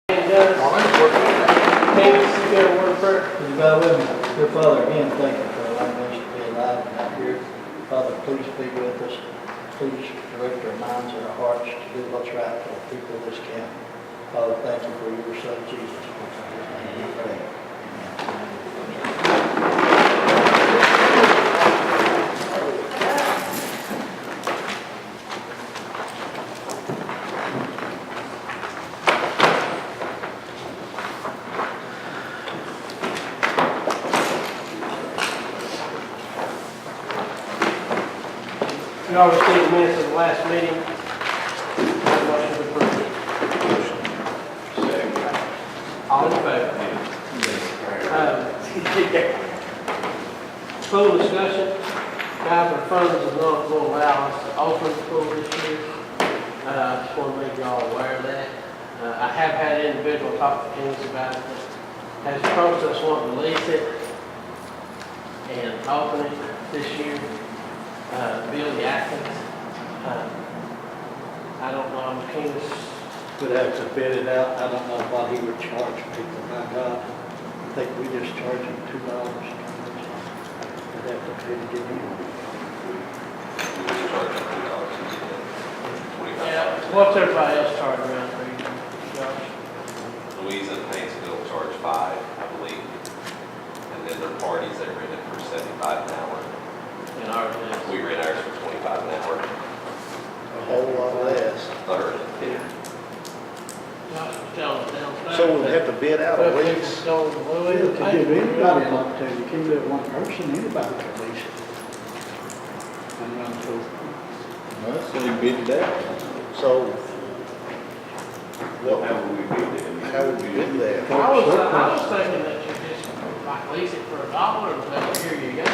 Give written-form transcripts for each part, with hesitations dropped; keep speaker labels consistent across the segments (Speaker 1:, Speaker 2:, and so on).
Speaker 1: Dear Father, again, thank you for allowing us to be alive and out here. Father, please be with us. Please direct our minds and our hearts to do what's right for the people of this county. Father, thank you for your son, Jesus. In his name we pray.
Speaker 2: You all received the minutes of the last meeting. Motion to approve. All in favor? Pool discussion. Guys, funds is not going to allow us to open the pool this year. I just want to make y'all aware of that. I have had an individual talk to Kings about it. Has approached us wanting to lease it and open it this year. Billy Atkins. I don't know, I'm King's.
Speaker 1: Would have to bid it out. I don't know what he would charge people. My God, I think we just charge him $2. We'd have to pay to get in.
Speaker 2: Yeah, what's everybody else charging around for you, Josh?
Speaker 3: Louisa and Painesville charge $5, I believe. And then their parties, they rent it for $75 an hour.
Speaker 2: And ours is.
Speaker 3: We rent ours for $25 an hour.
Speaker 1: A whole lot less.
Speaker 3: Third.
Speaker 2: Josh was telling us downstairs.
Speaker 4: So we'll have to bid out a lease.
Speaker 2: lease.
Speaker 1: You can give anybody an opportunity. You can't do it one person, anybody can lease it. And run through.
Speaker 4: Well, so you bid it out. So, what, how would we bid that?
Speaker 2: I was thinking that you just like lease it for $1 and say, here you go.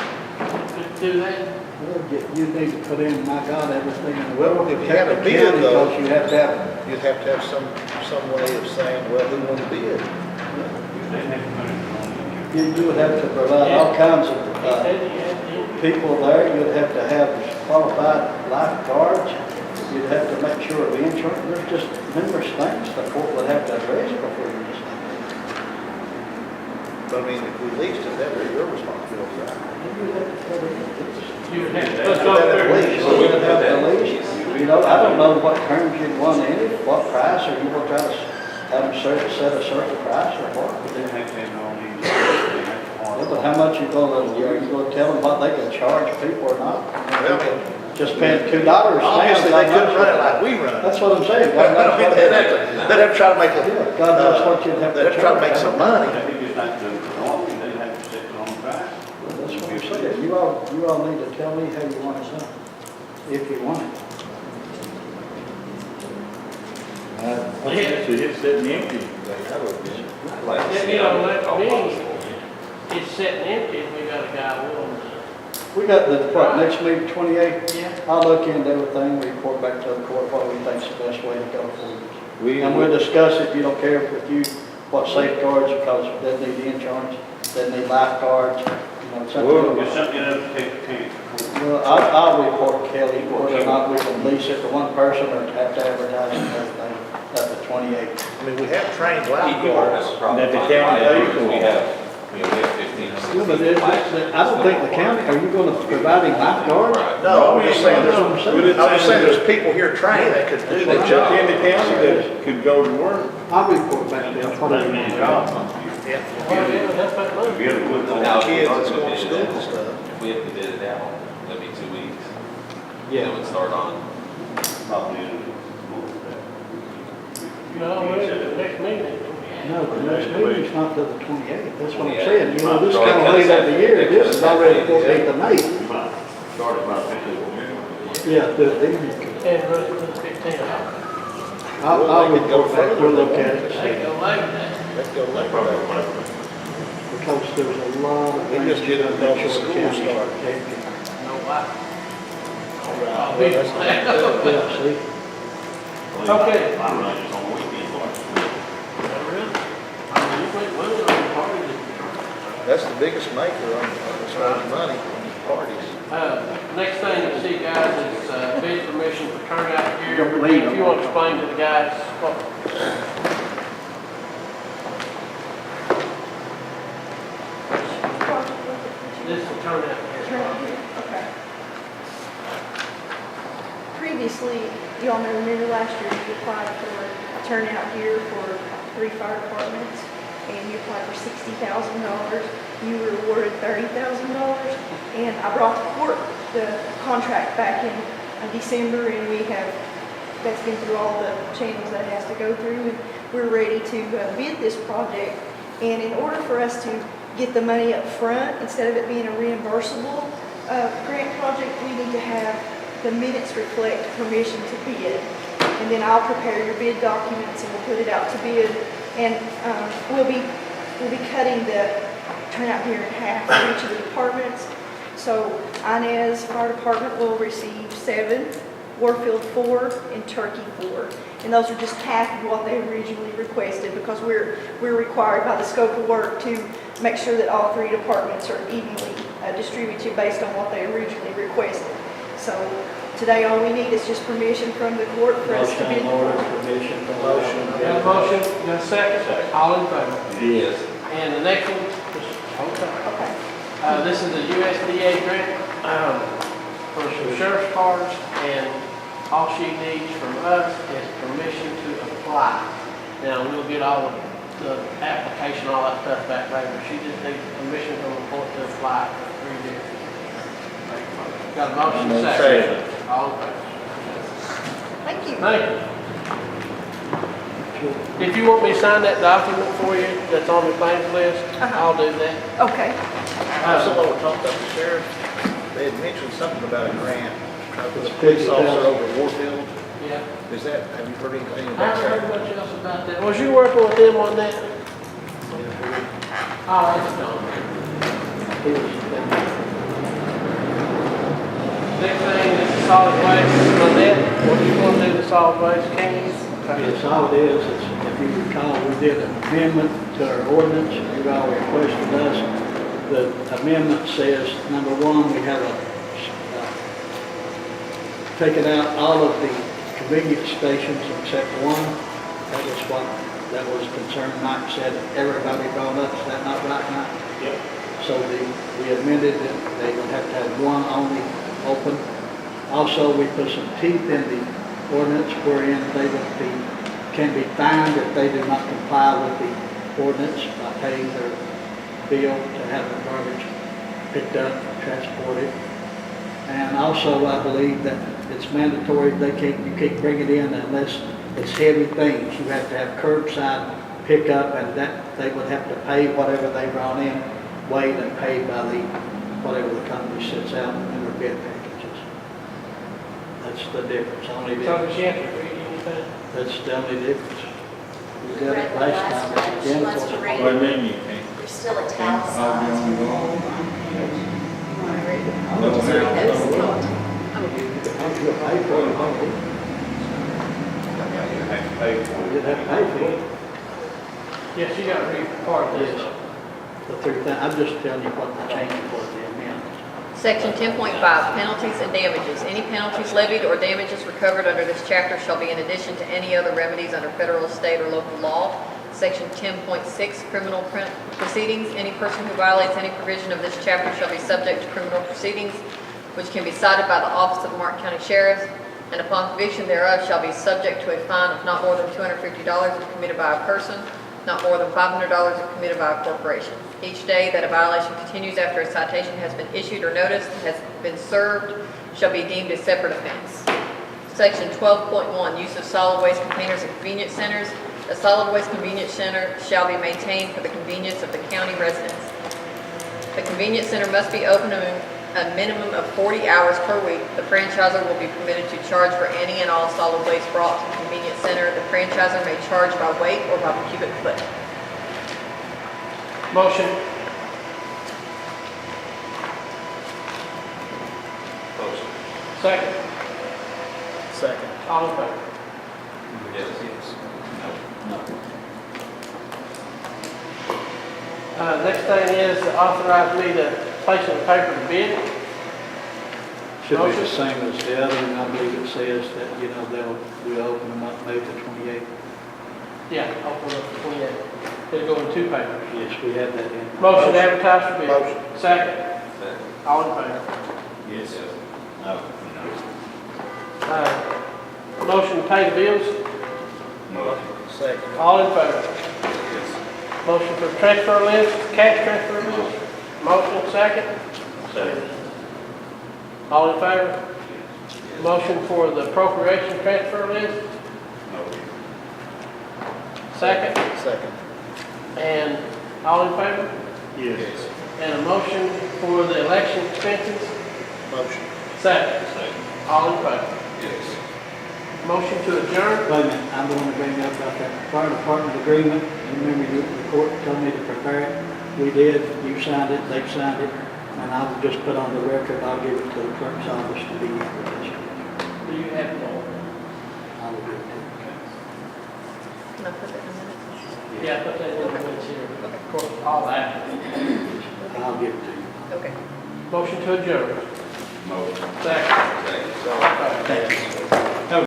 Speaker 2: Could do that.
Speaker 1: Well, you need to put in, my God, everything in the
Speaker 4: Well,
Speaker 1: world.
Speaker 4: if you had a bid,
Speaker 1: County,
Speaker 4: though,
Speaker 1: because you have to have,
Speaker 4: you'd have to have some way of saying, well, who won the bid?
Speaker 1: you would have to provide all kinds of, people there. You'd have to have qualified lifeguards. You'd have to make sure of insurance. There's just numerous things the court would have to address before you just.
Speaker 4: But I mean, if we leased it, that would be your responsibility, right?
Speaker 2: You would have to.
Speaker 4: Let's go there.
Speaker 1: So we would have to lease. You know, I don't know what terms you'd want in it, what price, or you will try to have them set a certain price or what. Yeah, but how much you gonna tell them what they can charge people or not? Just paying $2.
Speaker 4: Obviously, they couldn't run it like we run it.
Speaker 1: That's what I'm saying.
Speaker 4: I mean, they'd have to try to make a,
Speaker 1: God knows what you'd have to
Speaker 4: they'd have to try to make some money.
Speaker 1: That's what I'm saying. You all need to tell me how you want it done, if you want it.
Speaker 5: So it's sitting empty.
Speaker 2: You know, that means it's sitting empty and we got a guy willing to.
Speaker 1: We got the, next meeting, 28th?
Speaker 2: Yeah.
Speaker 1: I'll look into everything, report back to the court what we think's the best way to go forward. And we'll discuss it, if you don't care with you, what safeguards, because they need insurance, they need lifeguards, you know, something.
Speaker 5: It's something else to take the chance.
Speaker 1: Well, I'll report Kelly, whether or not we can lease it to one person or have to advertise and everything, at the 28th.
Speaker 4: I mean, we have trained
Speaker 3: You won't have
Speaker 4: lifeguards.
Speaker 3: a problem.
Speaker 5: That the county pays for.
Speaker 3: We have 15.
Speaker 1: Yeah, but I don't think the county, are you gonna provide him lifeguards?
Speaker 4: No, I'm just saying,
Speaker 1: That's what I'm saying.
Speaker 4: I'm just saying there's people here trained that could do the
Speaker 5: That
Speaker 4: job.
Speaker 5: in the county that could go to work.
Speaker 1: I'll report back to them. What I mean.
Speaker 2: Well, yeah, that's what it
Speaker 5: Be able to put
Speaker 4: Now,
Speaker 5: on.
Speaker 4: kids that's going to school and stuff.
Speaker 3: If we have to bid it out, that'd be 2 weeks.
Speaker 1: Yeah.
Speaker 3: It would start on.
Speaker 2: You know, the next meeting.
Speaker 1: No, the next meeting's not till the 28th, that's what I'm saying, you know, this kind of late of the year, this is already 14th of May.
Speaker 5: Started about 50.
Speaker 1: Yeah, the evening.
Speaker 2: And run it to the 15th.
Speaker 1: I'll report back, we'll look at it,
Speaker 2: They
Speaker 1: see,
Speaker 2: go later than
Speaker 4: Let's go later.
Speaker 1: because there's a lot of
Speaker 4: We
Speaker 1: things.
Speaker 4: just get it
Speaker 1: that
Speaker 4: until
Speaker 1: make sure
Speaker 4: school
Speaker 1: the county-
Speaker 4: starts.
Speaker 2: no light.
Speaker 4: Well,
Speaker 2: be
Speaker 4: that's
Speaker 2: glad.
Speaker 4: not good.
Speaker 1: Yeah, see,
Speaker 2: Okay.
Speaker 5: I run it on weekends.
Speaker 2: Really? I mean, you make money on the party.
Speaker 4: That's the biggest maker on as far as money, parties.
Speaker 2: Next thing you see, guys, is bid permission for turnout gear.
Speaker 1: Don't believe
Speaker 2: If you want to explain to the guys what This is the turnout here.
Speaker 6: Turnout gear, okay. Previously, y'all may remember last year, you applied for turnout gear for 3 fire departments, and you applied for $60,000. You were awarded $30,000, and I brought the court the contract back in December, and that's been through all the channels that it has to go through, and we're ready to bid this project. And in order for us to get the money up front, instead of it being a reimbursable grant project, we need to have the minutes reflect permission to bid. And then I'll prepare your bid documents and we'll put it out to bid. And we'll be cutting the turnout gear in half for each of the departments. So Inez Fire Department will receive 7, Warfield 4, and Turkey 4. And those are just half of what they originally requested, because we're required by the scope of work to make sure that all 3 departments are evenly distributed based on what they originally requested. So today all we need is just permission from the court for us to bid.
Speaker 1: Motion, order, permission,
Speaker 4: Motion.
Speaker 2: Got a motion, got a second? All in favor?
Speaker 5: Yes.
Speaker 2: And the next one, okay.
Speaker 6: Okay.
Speaker 2: This is a USDA grant for some sheriff's cars, and all she needs from us is permission to apply. Now, we'll get all of the application, all that stuff back later. She just needs permission from the court to apply for 3 years. Got a motion, second. All in favor?
Speaker 6: Thank you.
Speaker 2: Thank you. If you want me to sign that document for you that's on the claims list, I'll do that.
Speaker 6: Okay.
Speaker 4: Also, while we're talking about the sheriff, they had mentioned something about a grant for the police officer over Warfield.
Speaker 2: Yeah.
Speaker 4: Is that, have you heard anything
Speaker 2: I
Speaker 4: about
Speaker 2: haven't heard
Speaker 4: that?
Speaker 2: much else about that. Was you working with them on that? Oh, that's done. Next thing is the solid waste. Lynette, what do you want to do with solid waste? Can you?
Speaker 1: Yes, all it is, if you recall, we did an amendment to our ordinance, you all requested us. The amendment says, number 1, we have taken out all of the convenience stations except 1. That was concern Mike said, everybody brought up, is that not right, Mike?
Speaker 5: Yep.
Speaker 1: So we amended it, they would have to have 1 only open. Also, we put some teeth in the ordinance wherein they can be fined if they do not comply with the ordinance by paying their bill to have the garbage picked up and transported. And also, I believe that it's mandatory, you can't bring it in unless it's heavy things. You have to have curbside pickup, and that they would have to pay whatever they brought in, weighed and paid by whatever the company sets out in their bid packages. That's the difference, only
Speaker 2: So
Speaker 1: difference.
Speaker 2: she has to read anything?
Speaker 1: That's the only difference. We did
Speaker 7: Read
Speaker 1: it
Speaker 7: the
Speaker 1: last
Speaker 7: last
Speaker 1: time,
Speaker 7: one.
Speaker 1: it's
Speaker 7: She
Speaker 1: again.
Speaker 7: wants to
Speaker 1: for-
Speaker 7: read
Speaker 5: What do you mean you can't?
Speaker 7: You're still italicized.
Speaker 5: I'll be on the wall.
Speaker 7: You want to read it?
Speaker 5: No,
Speaker 7: Just read
Speaker 5: ma'am.
Speaker 7: those.
Speaker 1: I'm gonna pay for it, huh?
Speaker 5: You have to pay for
Speaker 1: You'd have to pay for it.
Speaker 2: Yes, you got to read part of this.
Speaker 1: Yes. The 3 things, I'm just telling you what the change was, the amendment.
Speaker 8: Section 10.5, penalties and damages. Any penalties levied or damages recovered under this chapter shall be in addition to any other remedies under federal, state, or local law. Section 10.6, criminal proceedings. Any person who violates any provision of this chapter shall be subject to criminal proceedings, which can be cited by the Office of the Martin County Sheriff, and upon conviction thereof shall be subject to a fine of not more than $250 if committed by a person, not more than $500 if committed by a corporation. Each day that a violation continues after a citation has been issued or notice has been served shall be deemed a separate offense. Section 12.1, use of solid waste containers in convenience centers. A solid waste convenience center shall be maintained for the convenience of the county residents. The convenience center must be open a minimum of 40 hours per week. The franchisor will be permitted to charge for any and all solid waste brought to the convenience center. The franchisor may charge by weight or by cubic foot.
Speaker 2: Motion.
Speaker 3: Motion.
Speaker 2: Second.
Speaker 4: Second.
Speaker 2: All in favor?
Speaker 3: Yes.
Speaker 2: Next thing is to authorize me to place in the paper to bid.
Speaker 1: Should be the same as the other, and I believe it says that, we'll open them up May the 28th.
Speaker 2: Yeah, open up to 28. It'll go in 2 papers.
Speaker 1: Yes, we have that in.
Speaker 2: Motion to advertise for bid.
Speaker 4: Motion.
Speaker 2: Second.
Speaker 3: Second.
Speaker 2: All in favor?
Speaker 5: Yes.
Speaker 3: Yes.
Speaker 5: No.
Speaker 2: Motion to pay the bills?
Speaker 5: Motion.
Speaker 4: Second.
Speaker 2: All in favor?
Speaker 5: Yes.
Speaker 2: Motion for transfer list, cash transfer list? Motion second?
Speaker 5: Second.
Speaker 2: All in favor? Motion for the appropriation transfer list?
Speaker 5: Motion.
Speaker 2: Second?
Speaker 4: Second.
Speaker 2: And all in favor?
Speaker 5: Yes.
Speaker 2: And a motion for the election expenses?
Speaker 4: Motion.
Speaker 2: Second.
Speaker 5: Second.
Speaker 2: All in favor?
Speaker 3: Yes.
Speaker 2: Motion to adjourn?
Speaker 1: Wait a minute, I'm going to bring up about that fire department agreement. You remember the court told me to prepare it? We did, you signed it, they signed it, and I will just put on the record, I'll give it to the clerk's office to be released.
Speaker 2: Do you have more?
Speaker 1: I will give it to you.
Speaker 8: Can I put that in a minute?
Speaker 2: Yeah, put that in the minutes here. Of course, all that.
Speaker 1: I'll give it to you.
Speaker 8: Okay.
Speaker 2: Motion to adjourn.
Speaker 5: Motion.
Speaker 2: Second.
Speaker 3: Second.
Speaker 2: All in favor?
Speaker 1: Thank you.